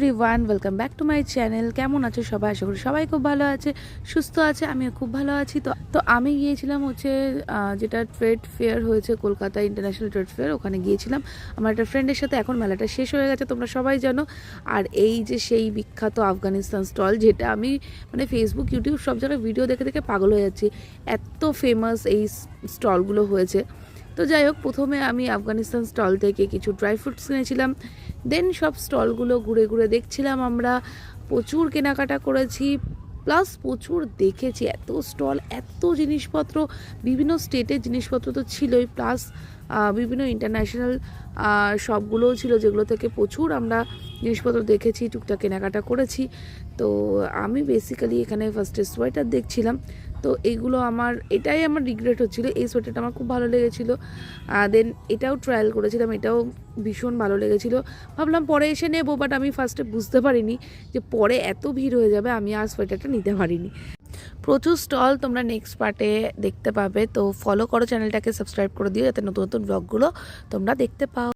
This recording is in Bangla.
Everyone, welcome back to my channel. কেমন আছো সবাই? আশা করি সবাই খুব ভালো আছে, সুস্থ আছে। আমিও খুব ভালো আছি। তো আমি গিয়েছিলাম হচ্ছে যেটা ট্রেড ফেয়ার হয়েছে কলকাতা ইন্টারন্যাশনাল ট্রেড ফেয়ার, ওখানে গিয়েছিলাম আমার একটা ফ্রেন্ডের সাথে। এখন মেলাটা শেষ হয়ে গেছে, তোমরা সবাই জানো। আর এই যে সেই বিখ্যাত আফগানিস্তান স্টল, যেটা আমি মানে ফেসবুক, ইউটিউব সব জায়গায় ভিডিও দেখে দেখে পাগল হয়ে যাচ্ছি, এত ফেমাস এই স্টলগুলো হয়েছে। তো যাই হোক, প্রথমে আমি আফগানিস্তান স্টল থেকে কিছু ড্রাই ফ্রুটস কিনেছিলাম। দেন সব স্টলগুলো ঘুরে ঘুরে দেখছিলাম, আমরা প্রচুর কেনাকাটা করেছি, প্লাস প্রচুর দেখেছি। এত স্টল, এত জিনিসপত্র, বিভিন্ন স্টেটের জিনিসপত্র তো ছিলই, প্লাস বিভিন্ন ইন্টারন্যাশনাল শপগুলোও ছিল, যেগুলো থেকে প্রচুর আমরা জিনিসপত্র দেখেছি, টুকটাক কেনাকাটা করেছি। তো আমি বেসিক্যালি এখানে ফার্স্টে সোয়েটার দেখছিলাম। তো এইগুলো এটাই আমার রিগ্রেট হচ্ছিলো, এই সোয়েটারটা আমার খুব ভালো লেগেছিলো। দেন এটাও ট্রায়াল করেছিলাম, এটাও ভীষণ ভালো লেগেছিলো। ভাবলাম পরে এসে নেবো, বাট আমি ফার্স্টে বুঝতে পারিনি যে পরে এত ভিড় হয়ে যাবে, আমি আর সোয়েটারটা নিতে পারিনি। প্রচুর স্টল তোমরা নেক্সট পার্টে দেখতে পাবে, তো ফলো করো চ্যানেলটাকে, সাবস্ক্রাইব করে দিও, যাতে নতুন নতুন ব্লগগুলো তোমরা দেখতে পাও।